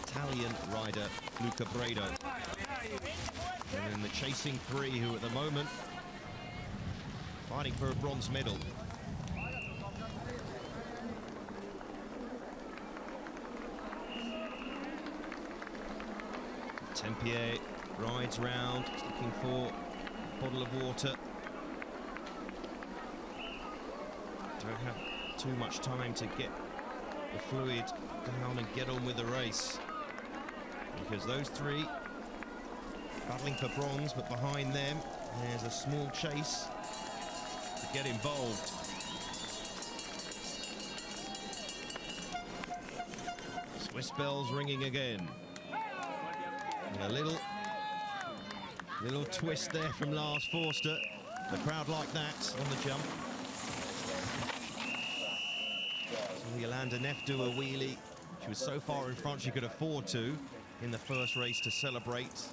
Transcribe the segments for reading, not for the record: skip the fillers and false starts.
Italian rider Luca Bredo. And then the chasing three, who at the moment fighting for a bronze medal. Tempier rides round, looking for a bottle of water. Don't have too much time to get the fluid down and get on with the race, because those three battling for bronze, but behind them there's a small chase to get involved. Swiss bells ringing again. And a little twist there from Lars Forster. The crowd like that on the jump. So Yolanda Neff do a wheelie. She was so far in front she could afford to in the first race to celebrate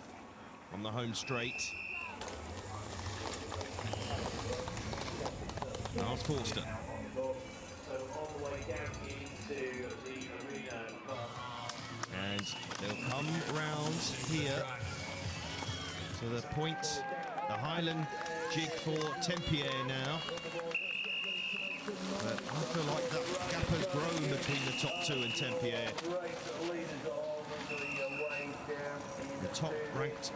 on the home straight. Lars Forster. And they'll come round here to the point, the Highland jig for Tempier now. But I feel like that gap has grown between the top two and Tempier. The top-ranked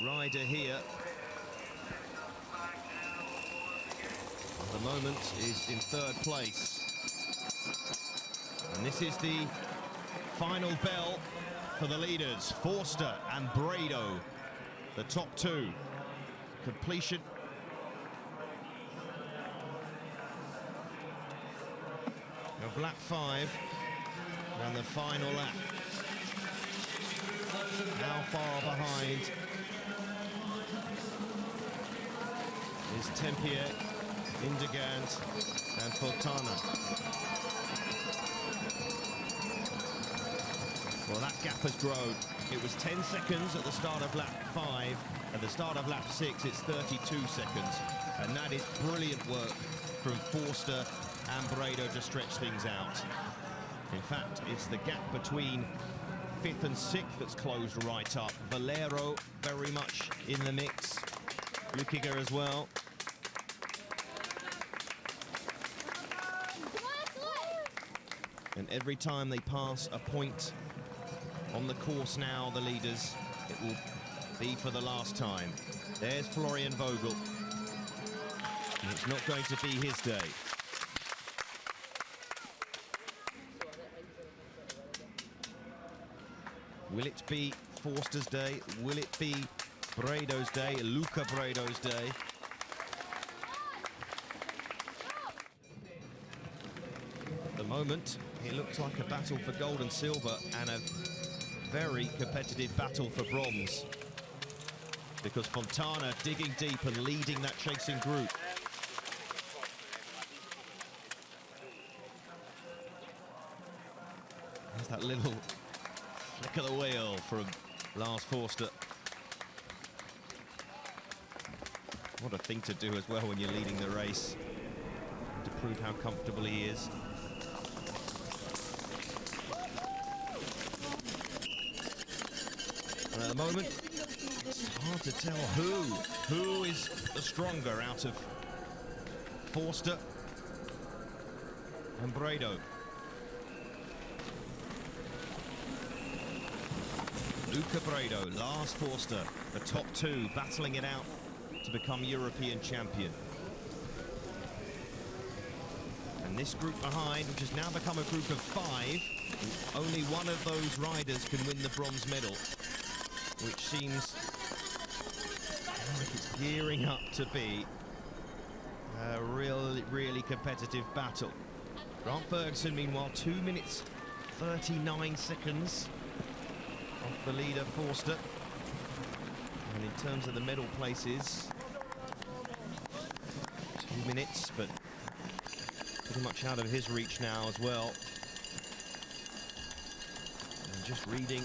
rider here at the moment is in third place. And this is the final bell for the leaders, Forster and Bredo, the top two. Completion of lap 5 and the final lap. How far behind is Tempier, Indegand and Fontana? Well, that gap has grown. It was 10 seconds at the start of lap 5. At the start of lap 6, it's 32 seconds. And that is brilliant work from Forster and Bredo to stretch things out. In fact, it's the gap between 5th and 6th that's closed right up. Valero very much in the mix. Lukiger as well. And every time they pass a point on the course now, the leaders, it will be for the last time. There's Florian Vogel. And it's not going to be his day. Will it be Forster's day? Will it be Bredo's day, Luca Bredo's day? At the moment, it looks like a battle for gold and silver and a very competitive battle for bronze, because Fontana digging deep and leading that chasing group. There's that little flick of the wheel from Lars Forster. What a thing to do as well when you're leading the race, to prove how comfortable he is. And at the moment, it's hard to tell who is the stronger out of Forster and Bredo. Luca Bredo, Lars Forster, the top two battling it out to become European champion. And this group behind, which has now become a group of 5, only one of those riders can win the bronze medal, which seems like it's gearing up to be a really competitive battle. Grant Ferguson, meanwhile, 2 minutes 39 seconds off the leader, Forster. And in terms of the medal places, 2 minutes, but pretty much out of his reach now as well. And just reading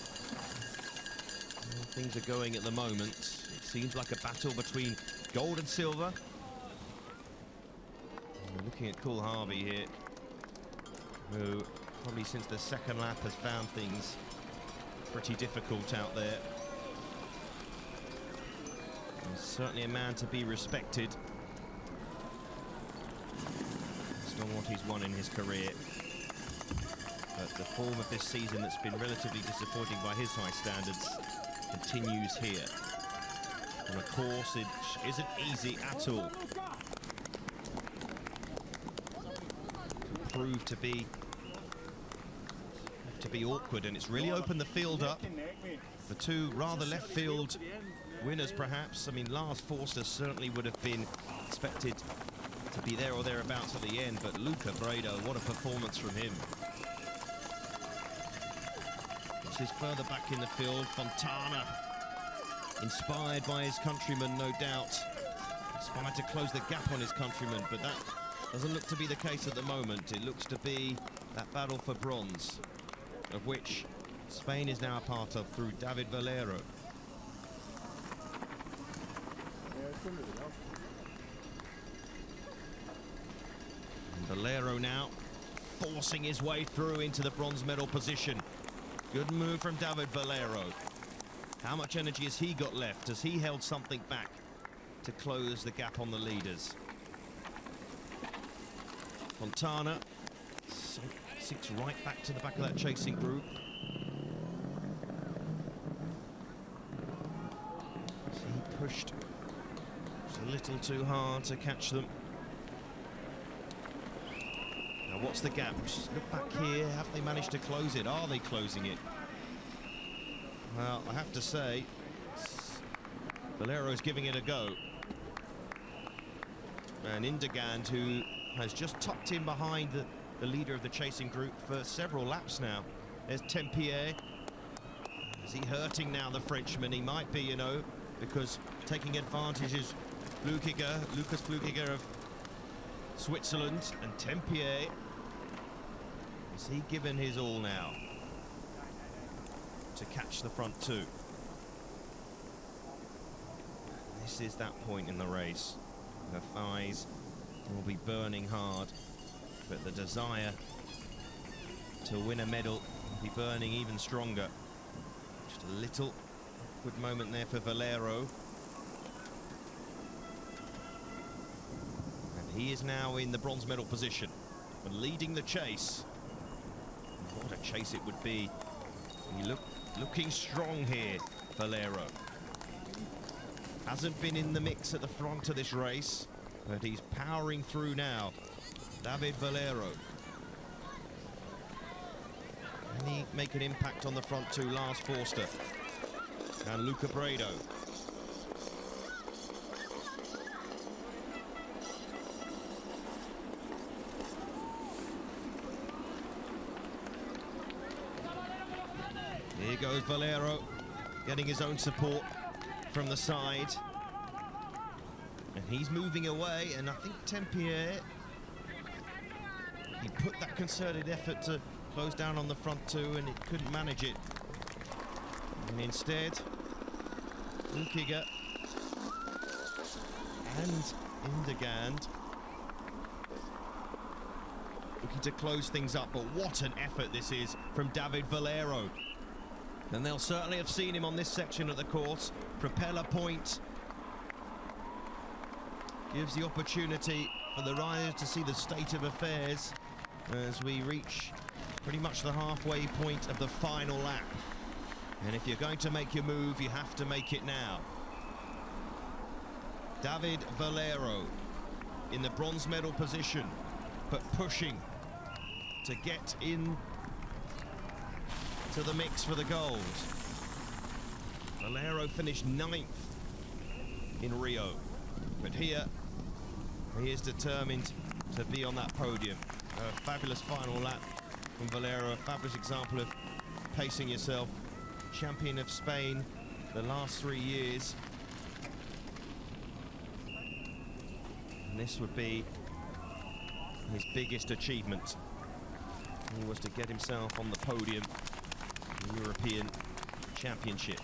how things are going at the moment, it seems like a battle between gold and silver. And we're looking at Cool Harvey here, who probably since the second lap has found things pretty difficult out there. He's certainly a man to be respected. It's not what he's won in his career. But the form of this season that's been relatively disappointing by his high standards continues here. On a course it isn't easy at all. Prove to be awkward, and it's really opened the field up for two rather left field winners perhaps. I mean, Lars Forster certainly would have been expected to be there or thereabouts at the end, but Luca Breda, what a performance from him. This is further back in the field. Fontana, inspired by his countryman, no doubt. Inspired to close the gap on his countryman, but that doesn't look to be the case at the moment. It looks to be that battle for bronze, of which Spain is now a part of through David Valero. And Valero now forcing his way through into the bronze medal position. Good move from David Valero. How much energy has he got left? Has he held something back to close the gap on the leaders? Fontana sinks right back to the back of that chasing group. So he pushed just a little too hard to catch them. Now what's the gap? Just look back here. Have they managed to close it? Are they closing it? Well, I have to say, Valero's giving it a go. And Indegand, who has just tucked in behind the leader of the chasing group for several laps now. There's Tempier. Is he hurting now, the Frenchman? He might be, you know, because taking advantage is Lucas Flukiger of Switzerland, and Tempier. Is he given his all now to catch the front two? This is that point in the race. The thighs will be burning hard, but the desire to win a medal will be burning even stronger. Just a little good moment there for Valero. And he is now in the bronze medal position, but leading the chase. What a chase it would be. Looking strong here, Valero. Hasn't been in the mix at the front of this race, but he's powering through now. David Valero. Can he make an impact on the front two? Lars Forster and Luca Breda. Here goes Valero, getting his own support from the side. And he's moving away, and I think Tempier, he put that concerted effort to close down on the front two, and it couldn't manage it. And instead, Flukiger and Indegand looking to close things up, but what an effort this is from David Valero. And they'll certainly have seen him on this section of the course. Propeller point gives the opportunity for the riders to see the state of affairs as we reach pretty much the halfway point of the final lap. And if you're going to make your move, you have to make it now. David Valero in the bronze medal position, but pushing to get in to the mix for the gold. Valero finished 9th in Rio, but here he is determined to be on that podium. A fabulous final lap from Valero, a fabulous example of pacing yourself. Champion of Spain the last 3 years. And this would be his biggest achievement. He was to get himself on the podium in the European Championship.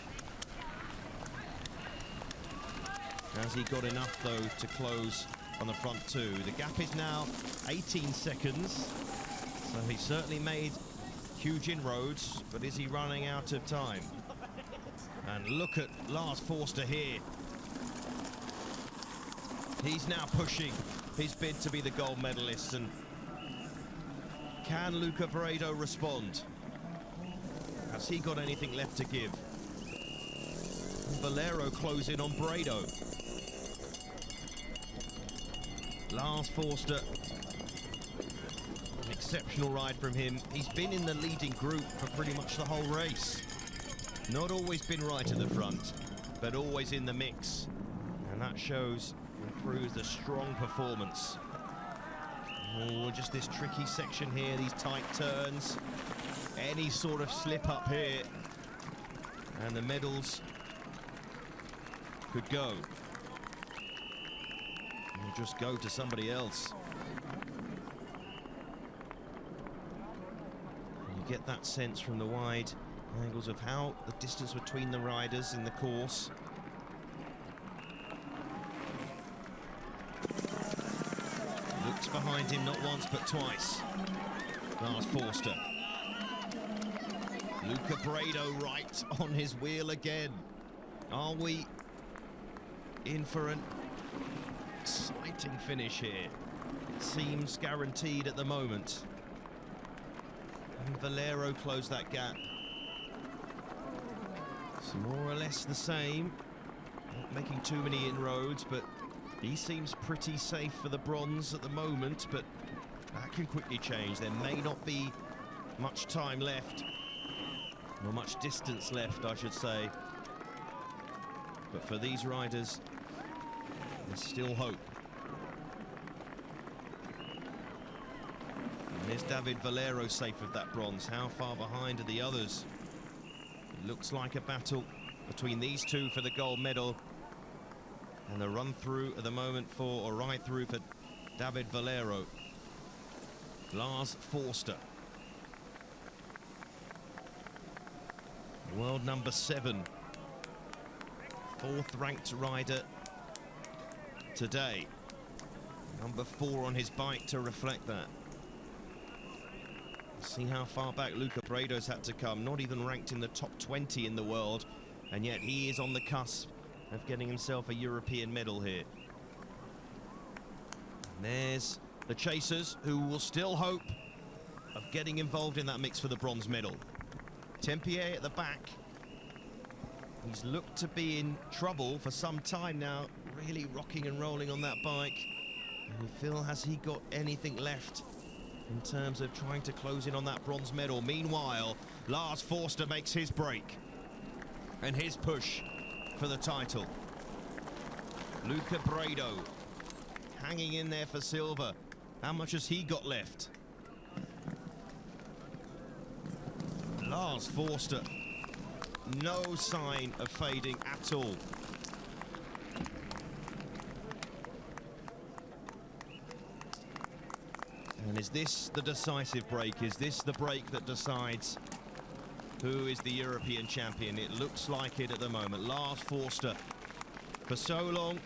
Has he got enough, though, to close on the front two? The gap is now 18 seconds, so he certainly made Huge inroads, but is he running out of time? And look at Lars Forster here. He's now pushing his bid to be the gold medalist, and can Luca Brado respond? Has he got anything left to give? Valero closing on Brado. Lars Forster, an exceptional ride from him. He's been in the leading group for pretty much the whole race. Not always been right at the front, but always in the mix. And that shows and proves a strong performance. Oh, just this tricky section here, these tight turns. Any sort of slip up here, and the medals could go. Or just go to somebody else. And you get that sense from the wide angles of how the distance between the riders in the course. Looks behind him not once but twice. Lars Forster. Luca Brado right on his wheel again. Are we in for an exciting finish here? It seems guaranteed at the moment. And Valero closed that gap. It's more or less the same. Not making too many inroads, but he seems pretty safe for the bronze at the moment, but that can quickly change. There may not be much time left, or much distance left, I should say. But for these riders, there's still hope. And there's David Valero safe with that bronze. How far behind are the others? It looks like a battle between these two for the gold medal. And the run through at the moment for, or ride through for David Valero. Lars Forster. World number 7. 4th ranked rider today. Number 4 on his bike to reflect that. See how far back Luca Brado's had to come. Not even ranked in the top 20 in the world. And yet he is on the cusp of getting himself a European medal here. And there's the chasers who will still hope of getting involved in that mix for the bronze medal. Tempier at the back. He's looked to be in trouble for some time now, really rocking and rolling on that bike. And Phil, has he got anything left in terms of trying to close in on that bronze medal? Meanwhile, Lars Forster makes his break and his push for the title. Luca Brado hanging in there for silver. How much has he got left? Lars Forster, no sign of fading at all. And is this the decisive break? Is this the break that decides who is the European champion? It looks like it at the moment. Lars Forster. For so long,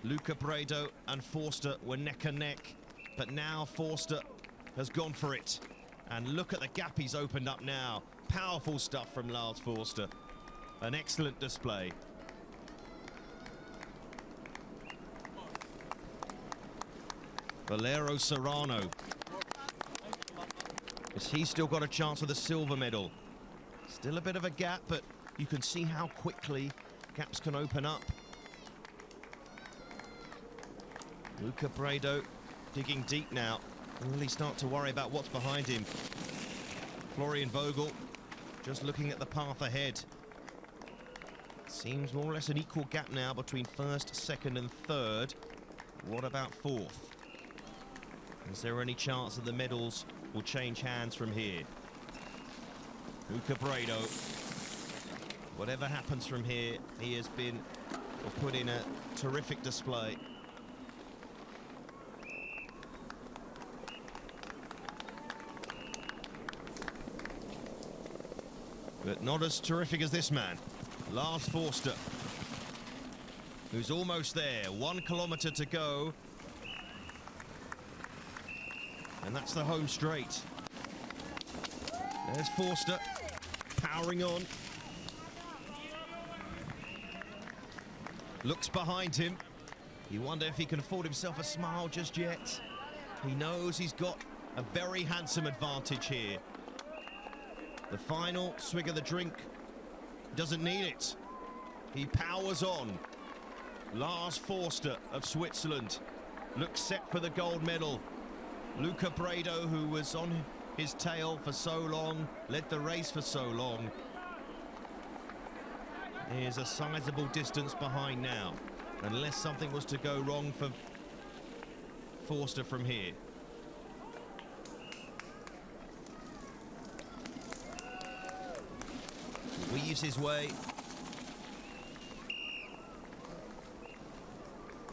Luca Brado and Forster were neck and neck, but now Forster has gone for it. And look at the gap he's opened up now. Powerful stuff from Lars Forster. An excellent display. Valero Serrano. Has he still got a chance for the silver medal? Still a bit of a gap, but you can see how quickly gaps can open up. Luca Brado digging deep now. Really start to worry about what's behind him. Florian Vogel just looking at the path ahead. Seems more or less an equal gap now between first, second and third. What about fourth? Is there any chance that the medals will change hands from here? Luca Brado, whatever happens from here, he has been or put in a terrific display. But not as terrific as this man, Lars Forster, who's almost there. 1 kilometre to go. And that's the home straight. There's Forster, powering on. Looks behind him. You wonder if he can afford himself a smile just yet. He knows he's got a very handsome advantage here. The final swig of the drink, doesn't need it. He powers on. Lars Forster of Switzerland looks set for the gold medal. Luca Bredo, who was on his tail for so long, led the race for so long, is a sizable distance behind now, unless something was to go wrong for Forster from here. Weaves his way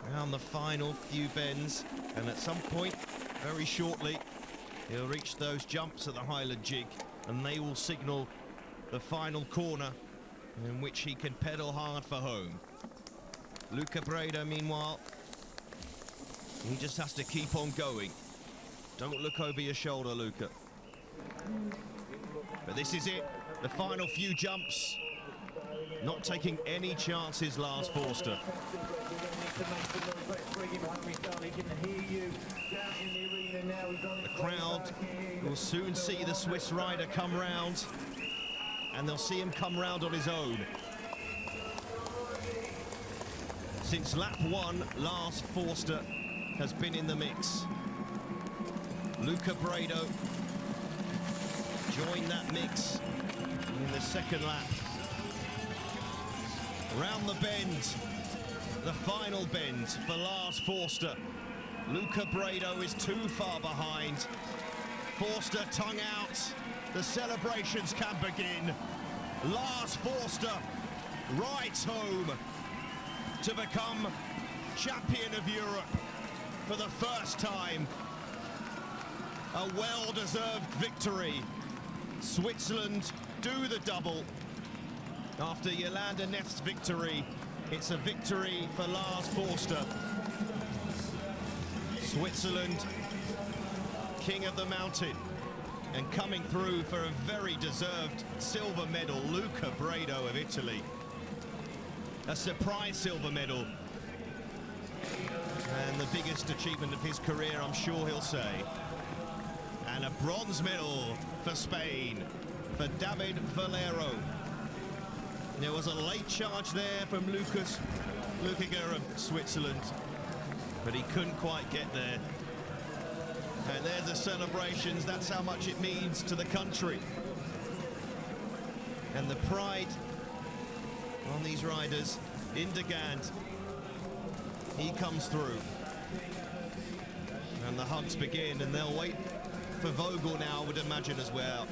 around the final few bends, and at some point, very shortly, he'll reach those jumps at the Highland jig, and they will signal the final corner in which he can pedal hard for home. Luca Bredo, meanwhile, he just has to keep on going. Don't look over your shoulder, Luca. But this is it, the final few jumps. Not taking any chances, Lars Forster. The crowd will soon see the Swiss rider come round, and they'll see him come round on his own. Since lap 1, Lars Forster has been in the mix. Luca Bredo joined that mix in the second lap. Round the bend, the final bend for Lars Forster. Luca Bredo is too far behind. Forster tongue out. The celebrations can begin. Lars Forster rides home to become champion of Europe for the first time. A well-deserved victory. Switzerland do the double. After Jolanda Neff's victory, it's a victory for Lars Forster. Switzerland, king of the mountain, and coming through for a very deserved silver medal, Luca Bredo of Italy. A surprise silver medal, and the biggest achievement of his career, I'm sure he'll say. And a bronze medal for Spain, for David Valero. There was a late charge there from Luca of Switzerland, but he couldn't quite get there. And there's the celebrations. That's how much it means to the country. And the pride on these riders. Indegand, he comes through. And the hugs begin, and they'll wait for Vogel now, I would imagine, as well.